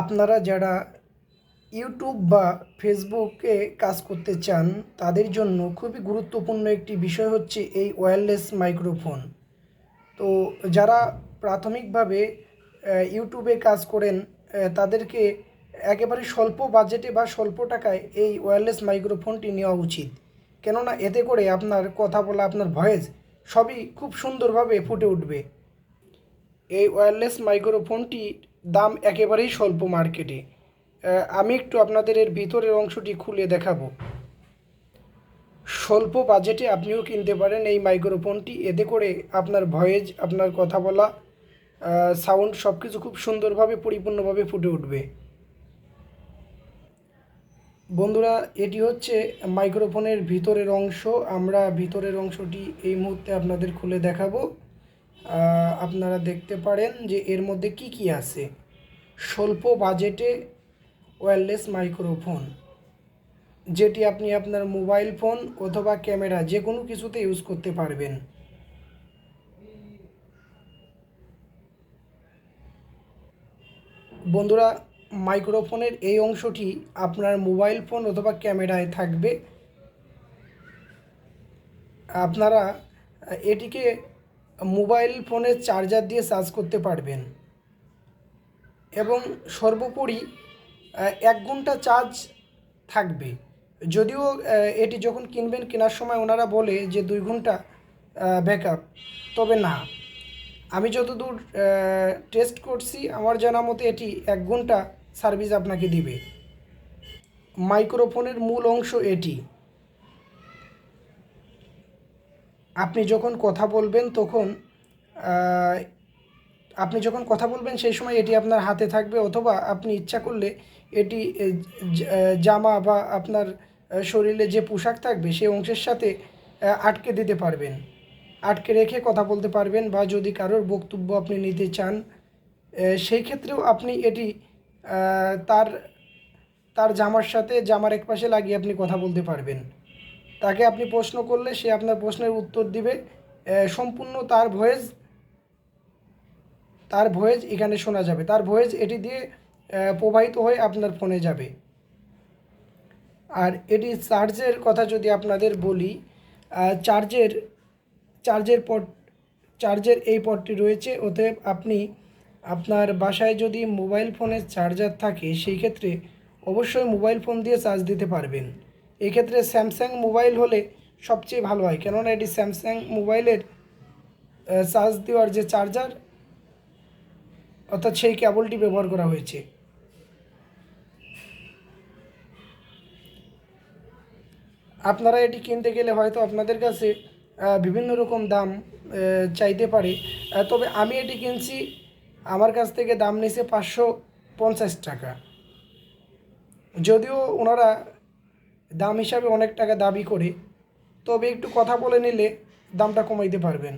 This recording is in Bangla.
আপনারা যারা ইউটিউব বা ফেসবুকে কাজ করতে চান তাদের জন্য খুবই গুরুত্বপূর্ণ একটি বিষয় হচ্ছে এই ওয়্যারলেস মাইক্রোফোন। তো যারা প্রাথমিকভাবে ইউটিউবে কাজ করেন তাদেরকে একেবারে স্বল্প বাজেটে বা স্বল্প টাকায় এই ওয়্যারলেস মাইক্রোফোনটি নেওয়া উচিত। কেননা এতে করে আপনার কথা বলা, আপনার ভয়েস সবই খুব সুন্দরভাবে ফুটে উঠবে। এই ওয়্যারলেস মাইক্রোফোনটির দাম একেবারেই স্বল্প মার্কেটে। আমি একটু আপনাদের এর ভিতরের অংশটি খুলে দেখাবো। স্বল্প বাজেটে আপনিও কিনতে পারেন এই মাইক্রোফোনটি। এতে করে আপনার ভয়েস, আপনার কথা বলা, সাউন্ড সব কিছু খুব সুন্দরভাবে পরিপূর্ণভাবে ফুটে উঠবে। বন্ধুরা, এটি হচ্ছে মাইক্রোফোনের ভিতরের অংশ। আমরা ভিতরের অংশটি এই মুহূর্তে আপনাদের খুলে দেখাবো। আপনারা দেখতে পারেন যে এর মধ্যে কি কি আছে। স্বল্প বাজেটে ওয়্যারলেস মাইক্রোফোন, যেটি আপনি আপনার মোবাইল ফোন অথবা ক্যামেরা যে কোনো কিছুতে ইউজ করতে পারবেন। বন্ধুরা, মাইক্রোফোনের এই অংশটি আপনার মোবাইল ফোন অথবা ক্যামেরায় থাকবে। আপনারা এটিকে মোবাইল ফোনের চার্জার দিয়ে চার্জ করতে পারবেন এবং সর্বোপরি 1 ঘন্টা চার্জ থাকবে। যদিও এটি যখন কিনবেন, কেনার সময় ওনারা বলে যে 2 ঘন্টা ব্যাকআপ, তবে না, আমি যতদূর টেস্ট করছি আমার জানা মতে এটি 1 ঘন্টা সার্ভিস আপনাকে দিবে। মাইক্রোফোনের মূল অংশ এটি। আপনি যখন কথা বলবেন তখন আপনি যখন কথা বলবেন সেই সময় এটি আপনার হাতে থাকবে, অথবা আপনি ইচ্ছা করলে এটি জামা বা আপনার শরীরে যে পোশাক থাকবে সেই অংশের সাথে আটকে দিতে পারবেন, আটকে রেখে কথা বলতে পারবেন। বা যদি কারোর বক্তব্য আপনি নিতে চান সেই ক্ষেত্রেও আপনি এটি তার তার জামার সাথে, জামার এক পাশে লাগিয়ে আপনি কথা বলতে পারবেন। তাকে আপনি প্রশ্ন করলে সে আপনার প্রশ্নের উত্তর দিবে। সম্পূর্ণ তার ভয়েস এখানে শোনা যাবে, তার ভয়েস এটি দিয়ে প্রবাহিত হয়ে আপনার ফোনে যাবে। আর এটি চার্জের কথা যদি আপনাদের বলি, চার্জের চার্জের পট চার্জের এই পটটি রয়েছে। অতএব আপনি আপনার বাসায় যদি মোবাইল ফোনের চার্জার থাকে সেই ক্ষেত্রে অবশ্যই মোবাইল ফোন দিয়ে চার্জ দিতে পারবেন। এক্ষেত্রে স্যামসাং মোবাইল হলে সবচেয়ে ভালো হয়, কেননা এটি স্যামসাং মোবাইলের চার্জ দেওয়ার যে চার্জার, অর্থাৎ সেই কেবলটি ব্যবহার করা হয়েছে। আপনারা এটি কিনতে গেলে হয়তো আপনাদের কাছে বিভিন্ন রকম দাম চাইতে পারে, তবে আমি এটি কিনছি, আমার কাছ থেকে দাম নিয়েছে 550 টাকা। যদিও ওনারা দাম হিসাবে অনেক টাকা দাবি করে, তবে একটু কথা বলে নিলে দামটা কমাইতে পারবেন।